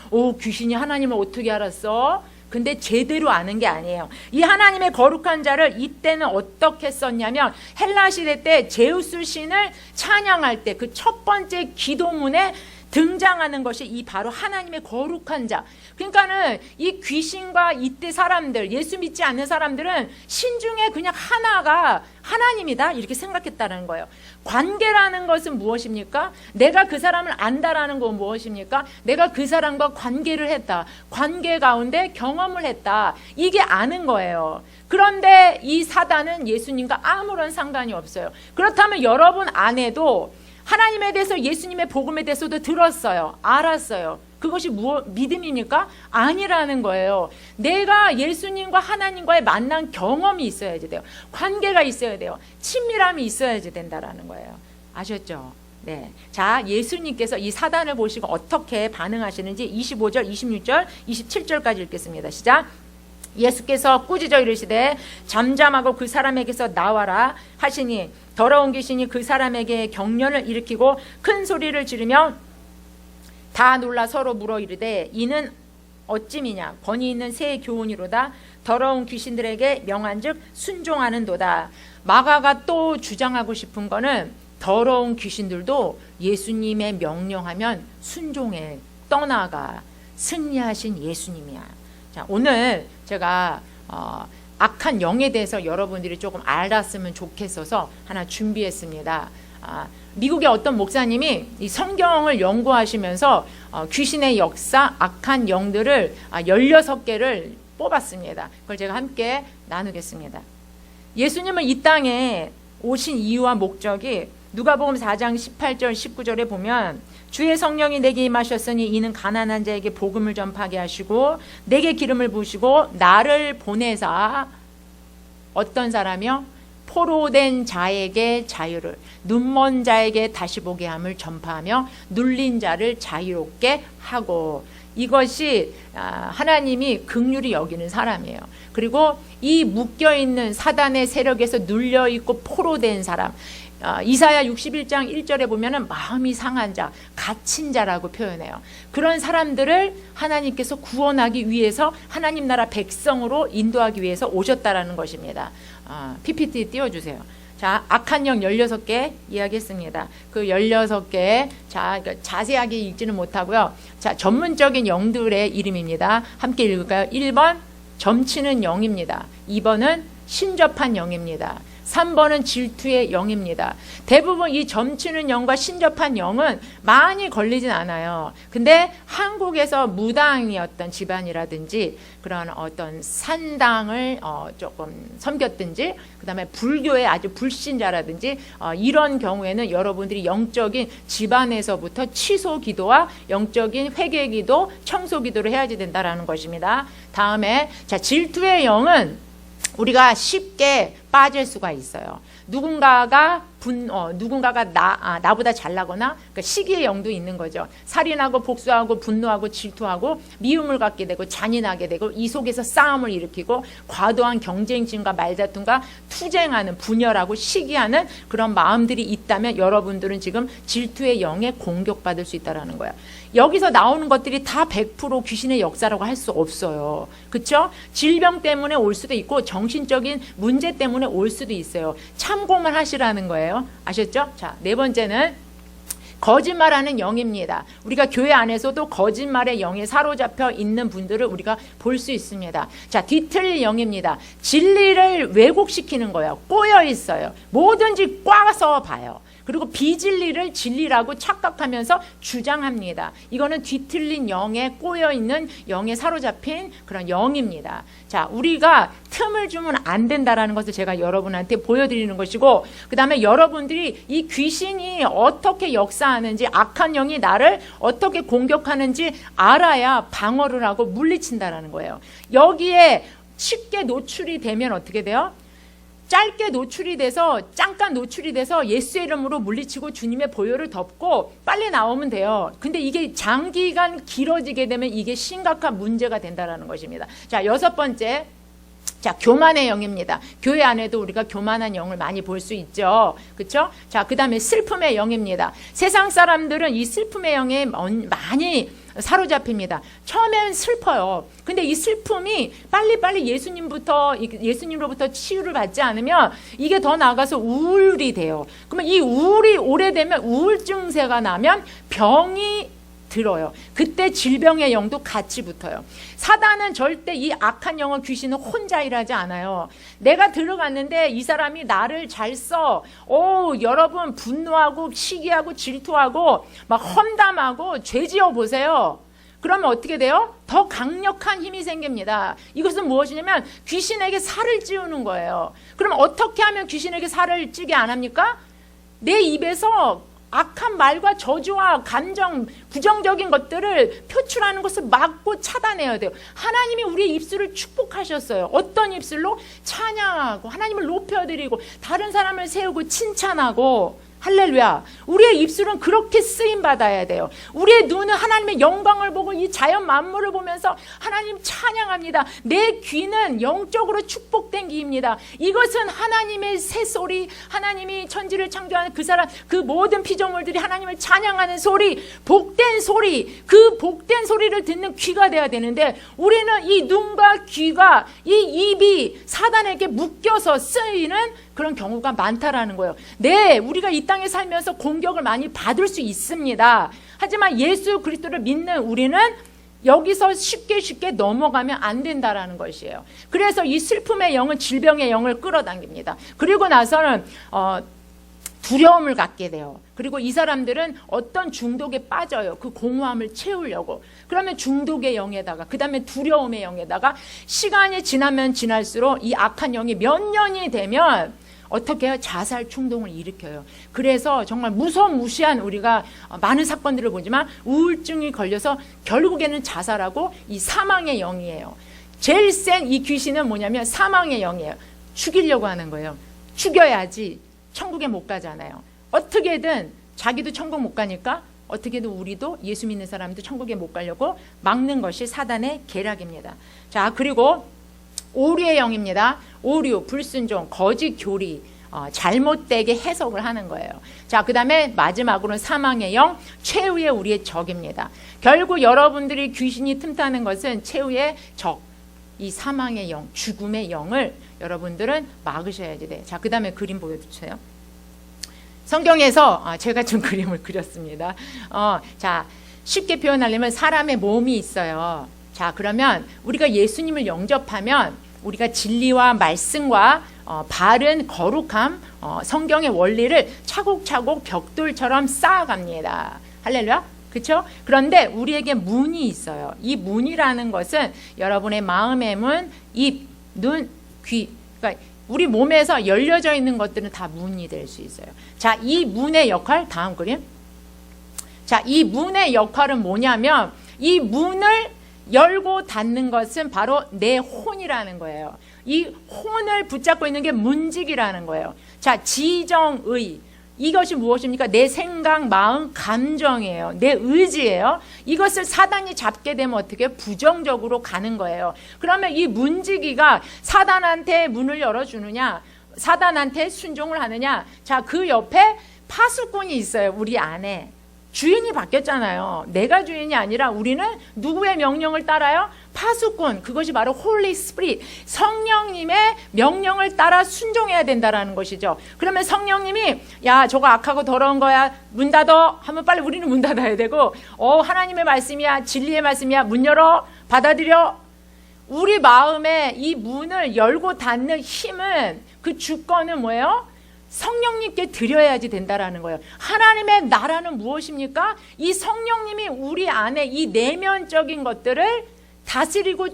귀신이 하나님을 어떻게 알았어? 근데 제대로 아는 게 아니에요. 이 하나님의 거룩한 자를 이때는 어떻게 썼냐면 헬라 시대 때 제우스 신을 찬양할 때 그 첫 번째 기도문에 등장하는 것이 이 바로 하나님의 거룩한 자. 그러니까는 이 귀신과 이때 사람들, 예수 믿지 않는 사람들은 신 중에 그냥 하나가 하나님이다 이렇게 생각했다는 거예요. 관계라는 것은 무엇입니까? 내가 그 사람을 안다라는 건 무엇입니까? 내가 그 사람과 관계를 했다. 관계 가운데 경험을 했다. 이게 아는 거예요. 그런데 이 사단은 예수님과 아무런 상관이 없어요. 그렇다면 여러분 안에도 하나님에 대해서, 예수님의 복음에 대해서도 들었어요. 알았어요. 그것이 믿음입니까? 아니라는 거예요. 내가 예수님과 하나님과의 만난 경험이 있어야지 돼요. 관계가 있어야 돼요. 친밀함이 있어야지 된다라는 거예요. 아셨죠? 네. 자, 예수님께서 이 사단을 보시고 어떻게 반응하시는지 25절, 26절, 27절까지 읽겠습니다. 시작. 예수께서 꾸짖어 이르시되 잠잠하고 그 사람에게서 나와라 하시니 더러운 귀신이 그 사람에게 경련을 일으키고 큰 소리를 지르며 다 놀라 서로 물어 이르되 이는 어찌미냐 권위 있는 새 교훈이로다 더러운 귀신들에게 명한즉 순종하는도다. 마가가 또 주장하고 싶은 거는 더러운 귀신들도 예수님의 명령하면 순종해 떠나가 승리하신 예수님이야. 자, 오늘 제가 악한 영에 대해서 여러분들이 조금 알았으면 좋겠어서 하나 준비했습니다. 미국의 어떤 목사님이 이 성경을 연구하시면서 귀신의 역사, 악한 영들을 16개를 뽑았습니다. 그걸 제가 함께 나누겠습니다. 예수님은 이 땅에 오신 이유와 목적이 누가복음 4장 18절 19절에 보면 주의 성령이 내게 임하셨으니 이는 가난한 자에게 복음을 전파하게 하시고 내게 기름을 부으시고 나를 보내사 어떤 사람이요? 포로된 자에게 자유를, 눈먼 자에게 다시 보게 함을 전파하며 눌린 자를 자유롭게 하고, 이것이 하나님이 긍휼히 여기는 사람이에요. 그리고 이 묶여있는 사단의 세력에서 눌려있고 포로된 사람, 이사야 61장 1절에 보면은 마음이 상한 자, 갇힌 자라고 표현해요. 그런 사람들을 하나님께서 구원하기 위해서 하나님 나라 백성으로 인도하기 위해서 오셨다라는 것입니다. PPT 띄워주세요. 자, 악한 영 16개 이야기했습니다. 그 16개, 자, 자세하게 읽지는 못하고요. 자, 전문적인 영들의 이름입니다. 함께 읽을까요? 1번, 점치는 영입니다. 2번은 신접한 영입니다. 3번은 질투의 영입니다. 대부분 이 점치는 영과 신접한 영은 많이 걸리진 않아요. 근데 한국에서 무당이었던 집안이라든지 그런 어떤 산당을 조금 섬겼든지 그 다음에 불교의 아주 불신자라든지 이런 경우에는 여러분들이 영적인 집안에서부터 취소 기도와 영적인 회개 기도, 청소 기도를 해야지 된다라는 것입니다. 다음에 자, 질투의 영은 우리가 쉽게 빠질 수가 있어요. 누군가가 나보다 잘나거나 그러니까 시기의 영도 있는 거죠. 살인하고 복수하고 분노하고 질투하고 미움을 갖게 되고 잔인하게 되고 이 속에서 싸움을 일으키고 과도한 경쟁심과 말다툼과 투쟁하는 분열하고 시기하는 그런 마음들이 있다면 여러분들은 지금 질투의 영에 공격받을 수 있다는 거예요. 여기서 나오는 것들이 다 100% 귀신의 역사라고 할 수 없어요. 그렇죠? 질병 때문에 올 수도 있고 정신적인 문제 때문에 올 수도 있어요. 참고만 하시라는 거예요. 아셨죠? 자, 네 번째는 거짓말하는 영입니다. 우리가 교회 안에서도 거짓말의 영에 사로잡혀 있는 분들을 우리가 볼 수 있습니다. 자, 뒤틀릴 영입니다. 진리를 왜곡시키는 거예요. 꼬여 있어요. 뭐든지 꽈서 봐요. 그리고 비진리를 진리라고 착각하면서 주장합니다. 이거는 뒤틀린 영에 꼬여있는 영에 사로잡힌 그런 영입니다. 자, 우리가 틈을 주면 안 된다라는 것을 제가 여러분한테 보여드리는 것이고, 그 다음에 여러분들이 이 귀신이 어떻게 역사하는지, 악한 영이 나를 어떻게 공격하는지 알아야 방어를 하고 물리친다라는 거예요. 여기에 쉽게 노출이 되면 어떻게 돼요? 짧게 노출이 돼서 잠깐 노출이 돼서 예수의 이름으로 물리치고 주님의 보혈을 덮고 빨리 나오면 돼요. 근데 이게 장기간 길어지게 되면 이게 심각한 문제가 된다는 것입니다. 자, 6번째. 자, 교만의 영입니다. 교회 안에도 우리가 교만한 영을 많이 볼 수 있죠. 그렇죠? 자, 그 다음에 슬픔의 영입니다. 세상 사람들은 이 슬픔의 영에 많이 사로잡힙니다. 처음엔 슬퍼요. 근데 이 슬픔이 빨리빨리 예수님으로부터 치유를 받지 않으면 이게 더 나아가서 우울이 돼요. 그러면 이 우울이 오래되면 우울증세가 나면 병이 들어요. 그때 질병의 영도 같이 붙어요. 사단은 절대 이 악한 영을 귀신은 혼자 일하지 않아요. 내가 들어갔는데 이 사람이 나를 잘 써. 여러분 분노하고 시기하고 질투하고 막 험담하고 죄지어 보세요. 그러면 어떻게 돼요? 더 강력한 힘이 생깁니다. 이것은 무엇이냐면 귀신에게 살을 찌우는 거예요. 그럼 어떻게 하면 귀신에게 살을 찌게 안 합니까? 내 입에서 악한 말과 저주와 감정, 부정적인 것들을 표출하는 것을 막고 차단해야 돼요. 하나님이 우리의 입술을 축복하셨어요. 어떤 입술로? 찬양하고 하나님을 높여드리고 다른 사람을 세우고 칭찬하고 할렐루야. 우리의 입술은 그렇게 쓰임 받아야 돼요. 우리의 눈은 하나님의 영광을 보고 이 자연 만물을 보면서 하나님 찬양합니다. 내 귀는 영적으로 축복된 귀입니다. 이것은 하나님의 새소리, 하나님이 천지를 창조하는 그 사람, 그 모든 피조물들이 하나님을 찬양하는 소리, 복된 소리, 그 복된 소리를 듣는 귀가 돼야 되는데, 우리는 이 눈과 귀가, 이 입이 사단에게 묶여서 쓰이는 그런 경우가 많다라는 거예요. 네, 우리가 이 땅에 살면서 공격을 많이 받을 수 있습니다. 하지만 예수 그리스도를 믿는 우리는 여기서 쉽게 넘어가면 안 된다라는 것이에요. 그래서 이 슬픔의 영은 질병의 영을 끌어당깁니다. 그리고 나서는 두려움을 갖게 돼요. 그리고 이 사람들은 어떤 중독에 빠져요. 그 공허함을 채우려고. 그러면 중독의 영에다가, 그 다음에 두려움의 영에다가 시간이 지나면 지날수록 이 악한 영이 몇 년이 되면 어떻게 해요? 자살 충동을 일으켜요. 그래서 정말 무시한 우리가 많은 사건들을 보지만 우울증이 걸려서 결국에는 자살하고 이 사망의 영이에요. 제일 센 이 귀신은 뭐냐면 사망의 영이에요. 죽이려고 하는 거예요. 죽여야지 천국에 못 가잖아요. 어떻게든 자기도 천국 못 가니까 어떻게든 우리도 예수 믿는 사람도 천국에 못 가려고 막는 것이 사단의 계략입니다. 자, 그리고 오류의 영입니다. 오류, 불순종, 거짓 교리, 잘못되게 해석을 하는 거예요. 자, 그 다음에 마지막으로는 사망의 영, 최후의 우리의 적입니다. 결국 여러분들이 귀신이 틈타는 것은 최후의 적, 이 사망의 영, 죽음의 영을 여러분들은 막으셔야지 돼. 자, 그 다음에 그림 보여주세요. 성경에서 제가 좀 그림을 그렸습니다. 자, 쉽게 표현하려면 사람의 몸이 있어요. 자, 그러면 우리가 예수님을 영접하면 우리가 진리와 말씀과 바른 거룩함, 성경의 원리를 차곡차곡 벽돌처럼 쌓아갑니다. 할렐루야. 그렇죠? 그런데 우리에게 문이 있어요. 이 문이라는 것은 여러분의 마음의 문, 입, 눈, 귀, 그러니까 우리 몸에서 열려져 있는 것들은 다 문이 될 수 있어요. 자, 이 문의 역할, 다음 그림. 자, 이 문의 역할은 뭐냐면 이 문을 열고 닫는 것은 바로 내 혼이라는 거예요. 이 혼을 붙잡고 있는 게 문직이라는 거예요. 자, 지정의. 이것이 무엇입니까? 내 생각, 마음, 감정이에요. 내 의지예요. 이것을 사단이 잡게 되면 어떻게 부정적으로 가는 거예요. 그러면 이 문지기가 사단한테 문을 열어주느냐, 사단한테 순종을 하느냐. 자, 그 옆에 파수꾼이 있어요. 우리 안에. 주인이 바뀌었잖아요. 내가 주인이 아니라 우리는 누구의 명령을 따라요? 파수꾼, 그것이 바로 홀리 스피릿, 성령님의 명령을 따라 순종해야 된다라는 것이죠. 그러면 성령님이 야, 저거 악하고 더러운 거야, 문 닫어 하면 빨리 우리는 문 닫아야 되고, 하나님의 말씀이야, 진리의 말씀이야, 문 열어, 받아들여. 우리 마음에 이 문을 열고 닫는 힘은, 그 주권은 뭐예요? 성령님께 드려야지 된다라는 거예요. 하나님의 나라는 무엇입니까? 이 성령님이 우리 안에 이 내면적인 것들을 다스리고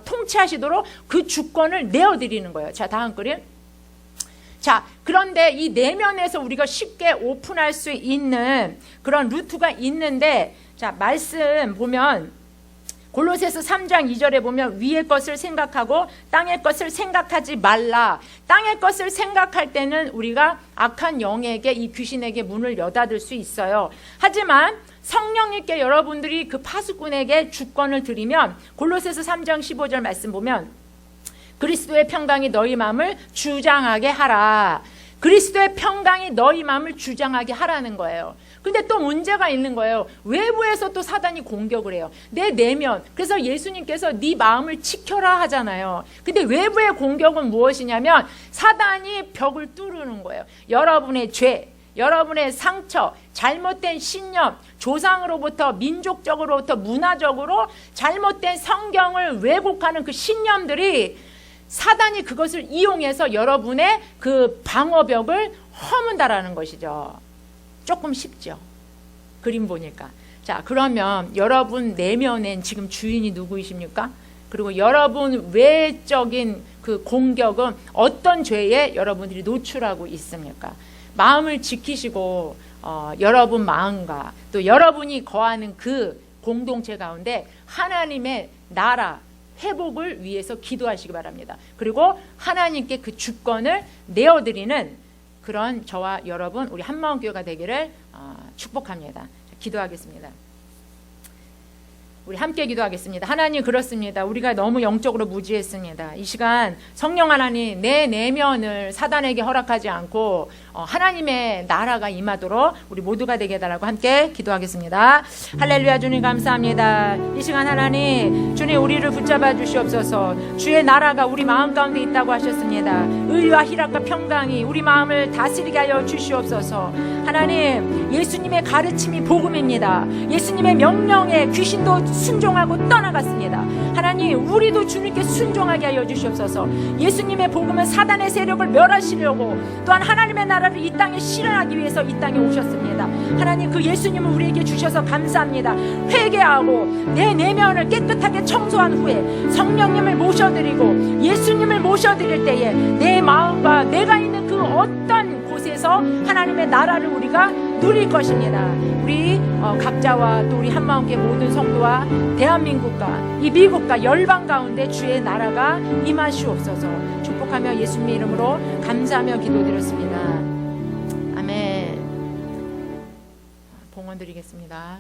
통치하시도록 그 주권을 내어드리는 거예요. 자, 다음 그림. 자, 그런데 이 내면에서 우리가 쉽게 오픈할 수 있는 그런 루트가 있는데, 자, 말씀 보면 골로새서 3장 2절에 보면 위의 것을 생각하고 땅의 것을 생각하지 말라. 땅의 것을 생각할 때는 우리가 악한 영에게, 이 귀신에게 문을 여닫을 수 있어요. 하지만 성령님께 여러분들이 그 파수꾼에게 주권을 드리면 골로새서 3장 15절 말씀 보면 그리스도의 평강이 너희 마음을 주장하게 하라. 그리스도의 평강이 너희 마음을 주장하게 하라는 거예요. 근데 또 문제가 있는 거예요. 외부에서 또 사단이 공격을 해요. 내 내면. 그래서 예수님께서 네 마음을 지켜라 하잖아요. 근데 외부의 공격은 무엇이냐면 사단이 벽을 뚫는 거예요. 여러분의 죄, 여러분의 상처, 잘못된 신념, 조상으로부터, 민족적으로부터, 문화적으로 잘못된 성경을 왜곡하는 그 신념들이 사단이 그것을 이용해서 여러분의 그 방어벽을 허문다라는 것이죠. 조금 쉽죠. 그림 보니까. 자, 그러면 여러분 내면엔 지금 주인이 누구이십니까? 그리고 여러분 외적인 그 공격은 어떤 죄에 여러분들이 노출하고 있습니까? 마음을 지키시고 여러분 마음과 또 여러분이 거하는 그 공동체 가운데 하나님의 나라 회복을 위해서 기도하시기 바랍니다. 그리고 하나님께 그 주권을 내어드리는 그런 저와 여러분 우리 한마음교회가 되기를 축복합니다. 기도하겠습니다. 우리 함께 기도하겠습니다. 하나님, 그렇습니다. 우리가 너무 영적으로 무지했습니다. 이 시간 성령 하나님, 내 내면을 사단에게 허락하지 않고 하나님의 나라가 임하도록 우리 모두가 되게 해달라고 함께 기도하겠습니다. 할렐루야. 주님 감사합니다. 이 시간 하나님, 주님 우리를 붙잡아 주시옵소서. 주의 나라가 우리 마음 가운데 있다고 하셨습니다. 의와 희락과 평강이 우리 마음을 다스리게 하여 주시옵소서. 하나님, 예수님의 가르침이 복음입니다. 예수님의 명령에 귀신도 순종하고 떠나갔습니다. 하나님, 우리도 주님께 순종하게 하여 주시옵소서. 예수님의 복음은 사단의 세력을 멸하시려고, 또한 하나님의 나라를 이 땅에 실현하기 위해서 이 땅에 오셨습니다. 하나님, 그 예수님을 우리에게 주셔서 감사합니다. 회개하고 내 내면을 깨끗하게 청소한 후에 성령님을 모셔드리고 예수님을 모셔드릴 때에 내 마음과 내가 있는 그 어떤 곳에서 하나님의 나라를 우리가 누릴 것입니다. 우리 각자와 또 우리 한마음교회 모든 성도와 대한민국과 이 미국과 열방 가운데 주의 나라가 임하시옵소서. 축복하며 예수님의 이름으로 감사하며 기도드렸습니다. 아멘. 봉헌 드리겠습니다.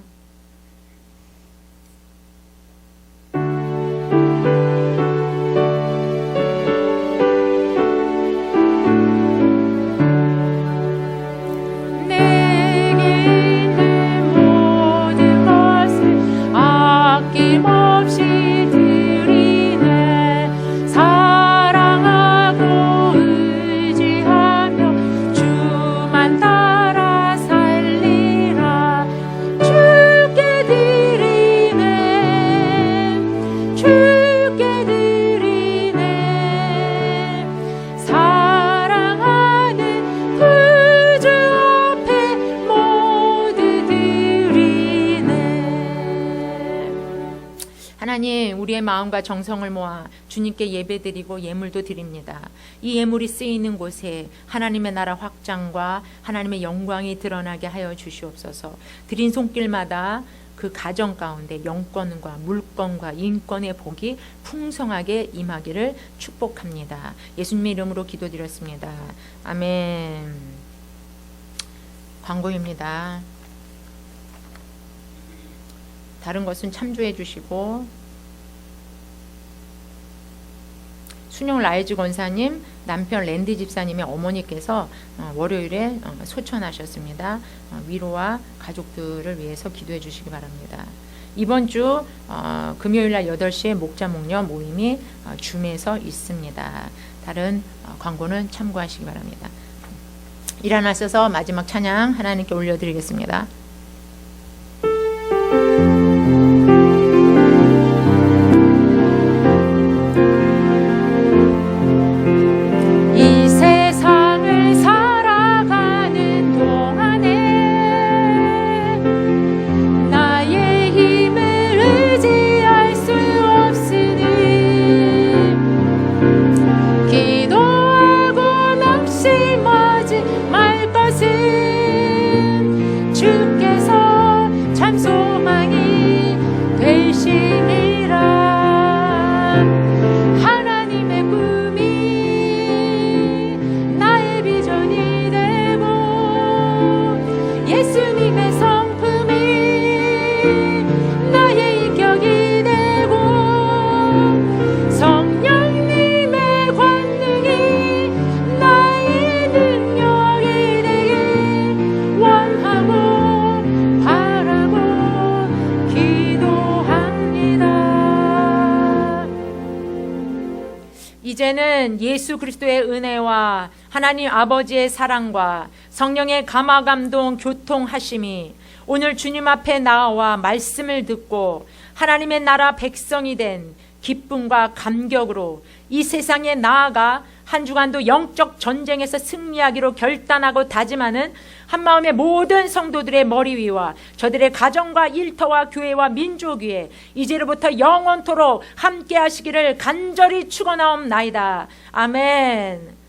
하나님, 우리의 마음과 정성을 모아 주님께 예배드리고 예물도 드립니다. 이 예물이 쓰이는 곳에 하나님의 나라 확장과 하나님의 영광이 드러나게 하여 주시옵소서. 드린 손길마다 그 가정 가운데 영권과 물권과 인권의 복이 풍성하게 임하기를 축복합니다. 예수님의 이름으로 기도드렸습니다. 아멘. 광고입니다. 다른 것은 참조해 주시고, 순영 라이즈 권사님 남편 랜디 집사님의 어머니께서 월요일에 소천하셨습니다. 위로와 가족들을 위해서 기도해 주시기 바랍니다. 이번 주 금요일 날 8시에 목자 목녀 모임이 줌에서 있습니다. 다른 광고는 참고하시기 바랍니다. 일어나셔서 마지막 찬양 하나님께 올려드리겠습니다. 이제는 예수 그리스도의 은혜와 하나님 아버지의 사랑과 성령의 감화감동 교통하심이 오늘 주님 앞에 나와 말씀을 듣고 하나님의 나라 백성이 된 기쁨과 감격으로 이 세상에 나아가 한 주간도 영적 전쟁에서 승리하기로 결단하고 다짐하는 한마음의 모든 성도들의 머리 위와 저들의 가정과 일터와 교회와 민족 위에 이제로부터 영원토록 함께 하시기를 간절히 축원하옵나이다. 아멘.